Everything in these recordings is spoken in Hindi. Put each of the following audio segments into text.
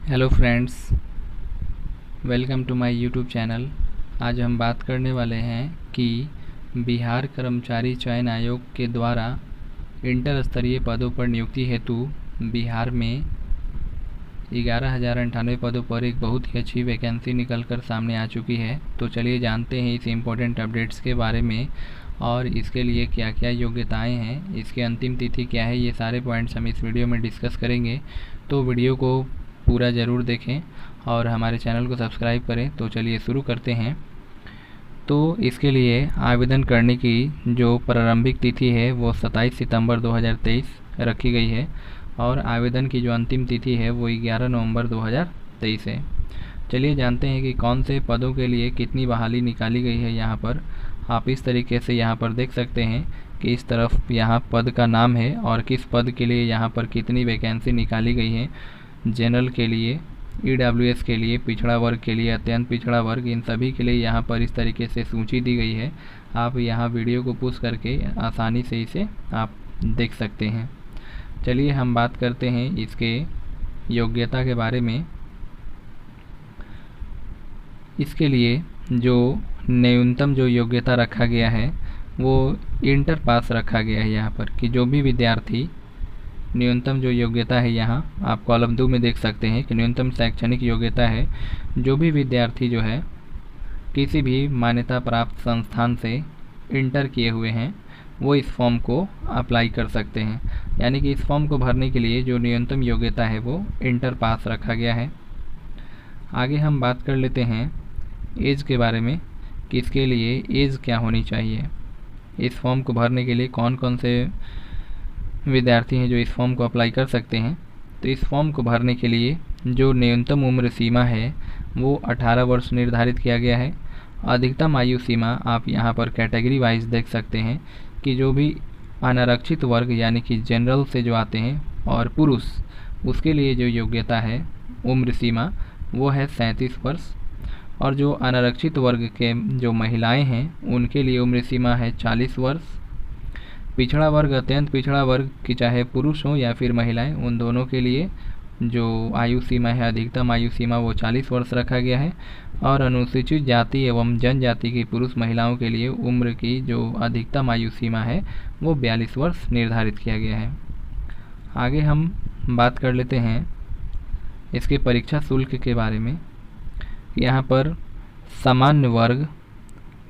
Hello friends, welcome to my YouTube channel. आज हम बात करने वाले हैं कि बिहार कर्मचारी चयन आयोग के द्वारा इंटर स्तरीय पदों पर नियुक्ति हेतु बिहार में 11,098 पदों पर एक बहुत ही अच्छी वैकेंसी निकलकर सामने आ चुकी है। तो चलिए जानते हैं इस इम्पोर्टेंट अपडेट्स के बारे में और इसके लिए क्या क्या योग्यताएं हैं, इसकी अंतिम तिथि क्या है, ये सारे पॉइंट्स हम इस वीडियो में डिस्कस करेंगे। तो वीडियो को पूरा ज़रूर देखें और हमारे चैनल को सब्सक्राइब करें। तो चलिए शुरू करते हैं। तो इसके लिए आवेदन करने की जो प्रारंभिक तिथि है वो 27 सितंबर 2023 रखी गई है और आवेदन की जो अंतिम तिथि है वो 11 नवंबर 2023 है। चलिए जानते हैं कि कौन से पदों के लिए कितनी बहाली निकाली गई है। यहाँ पर आप इस तरीके से यहाँ पर देख सकते हैं कि इस तरफ यहाँ पद का नाम है और किस पद के लिए यहाँ पर कितनी वैकेंसी निकाली गई है। जनरल के लिए, ईडब्ल्यूएस के लिए, पिछड़ा वर्ग के लिए, अत्यंत पिछड़ा वर्ग, इन सभी के लिए यहाँ पर इस तरीके से सूची दी गई है। आप यहाँ वीडियो को पुश करके आसानी से इसे आप देख सकते हैं। चलिए हम बात करते हैं इसके योग्यता के बारे में। इसके लिए जो न्यूनतम जो योग्यता रखा गया है वो इंटर पास रखा गया है। यहाँ पर कि जो भी विद्यार्थी, न्यूनतम जो योग्यता है यहाँ आप कॉलम 2 में देख सकते हैं कि न्यूनतम शैक्षणिक योग्यता है। जो भी विद्यार्थी जो है किसी भी मान्यता प्राप्त संस्थान से इंटर किए हुए हैं वो इस फॉर्म को अप्लाई कर सकते हैं। यानी कि इस फॉर्म को भरने के लिए जो न्यूनतम योग्यता है वो इंटर पास रखा गया है। आगे हम बात कर लेते हैं एज के बारे में कि इसके लिए एज क्या होनी चाहिए। इस फॉर्म को भरने के लिए कौन कौन से विद्यार्थी हैं जो इस फॉर्म को अप्लाई कर सकते हैं। तो इस फॉर्म को भरने के लिए जो न्यूनतम उम्र सीमा है वो 18 वर्ष निर्धारित किया गया है। अधिकतम आयु सीमा आप यहाँ पर कैटेगरी वाइज देख सकते हैं कि जो भी अनारक्षित वर्ग यानी कि जनरल से जो आते हैं और पुरुष, उसके लिए जो योग्यता है उम्र सीमा वो है 37 वर्ष और जो अनारक्षित वर्ग के जो महिलाएं हैं उनके लिए उम्र सीमा है 40 वर्ष। पिछड़ा वर्ग, अत्यंत पिछड़ा वर्ग की चाहे पुरुष हो या फिर महिलाएं, उन दोनों के लिए जो आयु सीमा है, अधिकतम आयु सीमा वो 40 वर्ष रखा गया है। और अनुसूचित जाति एवं जनजाति की पुरुष महिलाओं के लिए उम्र की जो अधिकतम आयु सीमा है वो 42 वर्ष निर्धारित किया गया है। आगे हम बात कर लेते हैं इसके परीक्षा शुल्क के बारे में। यहाँ पर सामान्य वर्ग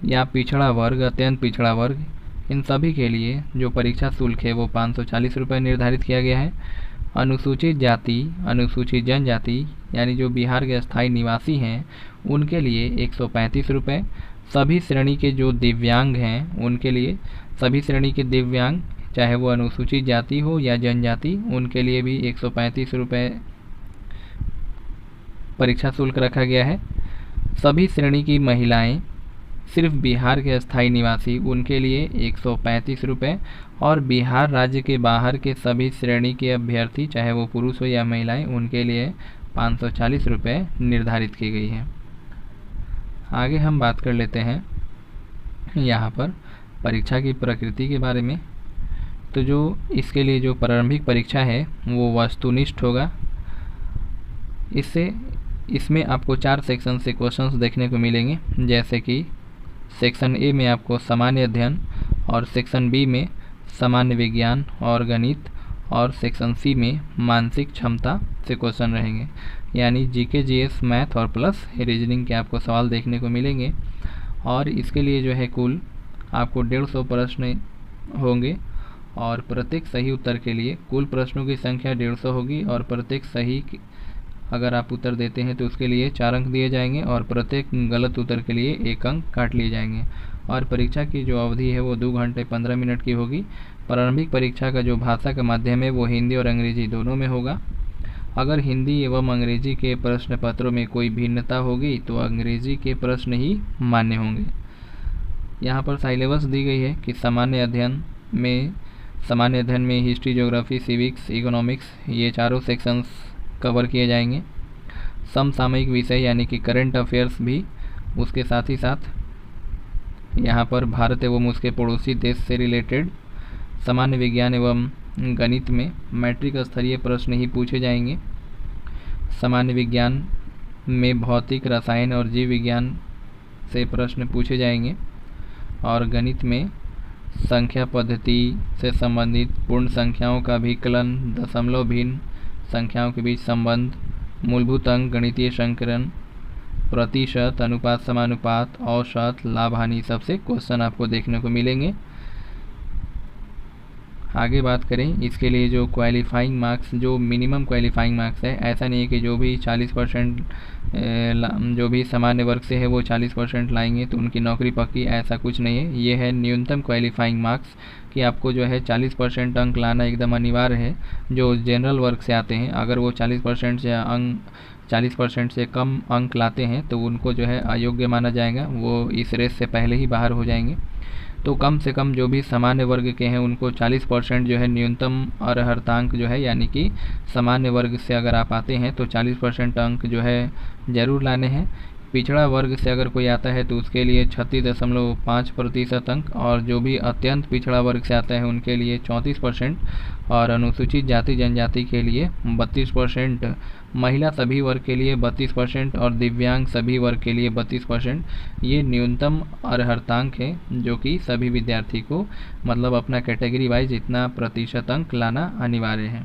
या पिछड़ा वर्ग, अत्यंत पिछड़ा वर्ग, इन सभी के लिए जो परीक्षा शुल्क है वो 540 रुपये निर्धारित किया गया है। अनुसूचित जाति, अनुसूचित जनजाति यानी जो बिहार के स्थायी निवासी हैं उनके लिए 135 रुपये। सभी श्रेणी के जो दिव्यांग हैं उनके लिए, सभी श्रेणी के दिव्यांग चाहे वो अनुसूचित जाति हो या जनजाति, उनके लिए भी 135 रुपये परीक्षा शुल्क रखा गया है। सभी श्रेणी की महिलाएं, सिर्फ बिहार के स्थायी निवासी, उनके लिए 135 रुपये और बिहार राज्य के बाहर के सभी श्रेणी के अभ्यर्थी चाहे वो पुरुष हो या महिलाएं, उनके लिए 540 रुपये निर्धारित की गई है। आगे हम बात कर लेते हैं यहाँ पर परीक्षा की प्रकृति के बारे में। तो जो इसके लिए जो प्रारंभिक परीक्षा है वो वस्तुनिष्ठ होगा। इसमें आपको 4 सेक्शन से क्वेश्चंस देखने को मिलेंगे, जैसे कि सेक्शन ए में आपको सामान्य अध्ययन और सेक्शन बी में सामान्य विज्ञान और गणित और सेक्शन सी में मानसिक क्षमता से क्वेश्चन रहेंगे। यानी जीके, जीएस, मैथ और प्लस रीजनिंग के आपको सवाल देखने को मिलेंगे। और इसके लिए जो है कुल आपको 150 प्रश्न होंगे और प्रत्येक सही उत्तर के लिए कुल प्रश्नों की संख्या 150 होगी और प्रत्येक सही अगर आप उत्तर देते हैं तो उसके लिए 4 अंक दिए जाएंगे और प्रत्येक गलत उत्तर के लिए 1 अंक काट लिए जाएंगे। और परीक्षा की जो अवधि है वो 2 घंटे 15 मिनट की होगी। प्रारंभिक परीक्षा का जो भाषा का माध्यम है वो हिंदी और अंग्रेजी दोनों में होगा। अगर हिंदी एवं अंग्रेजी के प्रश्न पत्रों में कोई भिन्नता होगी तो अंग्रेजी के प्रश्न ही मान्य होंगे। यहाँ पर सिलेबस दी गई है कि सामान्य अध्ययन में हिस्ट्री, ज्योग्राफी, सिविक्स, इकोनॉमिक्स, ये चारों सेक्शंस कवर किए जाएंगे। समसामयिक विषय यानी कि करंट अफेयर्स भी, उसके साथ ही साथ यहाँ पर भारत एवं उसके पड़ोसी देश से रिलेटेड सामान्य विज्ञान एवं गणित में मैट्रिक स्तरीय प्रश्न ही पूछे जाएंगे। सामान्य विज्ञान में भौतिक, रसायन और जीव विज्ञान से प्रश्न पूछे जाएंगे। और गणित में संख्या पद्धति से संबंधित पूर्ण संख्याओं का विकलन, दशमलव भिन्न संख्याओं के बीच संबंध, मूलभूत अंक, गणितीय संकरण, प्रतिशत, अनुपात, समानुपात, औसत, लाभ हानि, सबसे क्वेश्चन आपको देखने को मिलेंगे। आगे बात करें इसके लिए जो क्वालिफाइंग मार्क्स, जो मिनिमम क्वालिफाइंग मार्क्स है, ऐसा नहीं है कि जो भी 40% जो भी सामान्य वर्ग से है वो 40% लाएंगे तो उनकी नौकरी पक्की, ऐसा कुछ नहीं है। ये है न्यूनतम क्वालिफाइंग मार्क्स कि आपको जो है 40% अंक लाना एकदम अनिवार्य है। जो जनरल वर्ग से आते हैं अगर वो 40% से कम अंक लाते हैं तो उनको जो है अयोग्य माना जाएगा, वो इस रेस से पहले ही बाहर हो जाएंगे। तो कम से कम जो भी सामान्य वर्ग के हैं उनको 40% जो है न्यूनतम अर्हतांक जो है, यानी कि सामान्य वर्ग से अगर आप आते हैं तो 40% अंक जो है ज़रूर लाने हैं। पिछड़ा वर्ग से अगर कोई आता है तो उसके लिए 36.5% अंक, और जो भी अत्यंत पिछड़ा वर्ग से आता है उनके लिए 34%, और अनुसूचित जाति जनजाति के लिए 32%, महिला सभी वर्ग के लिए 32% और दिव्यांग सभी वर्ग के लिए 32%। ये न्यूनतम अर्हतांक है जो कि सभी विद्यार्थी को मतलब अपना कैटेगरी वाइज इतना प्रतिशत अंक लाना अनिवार्य है।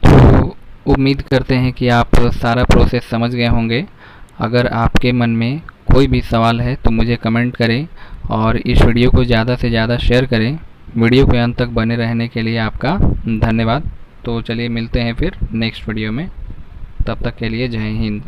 तो उम्मीद करते हैं कि आप सारा प्रोसेस समझ गए होंगे। अगर आपके मन में कोई भी सवाल है तो मुझे कमेंट करें और इस वीडियो को ज़्यादा से ज़्यादा शेयर करें। वीडियो के अंत तक बने रहने के लिए आपका धन्यवाद। तो चलिए मिलते हैं फिर नेक्स्ट वीडियो में, तब तक के लिए जय हिंद।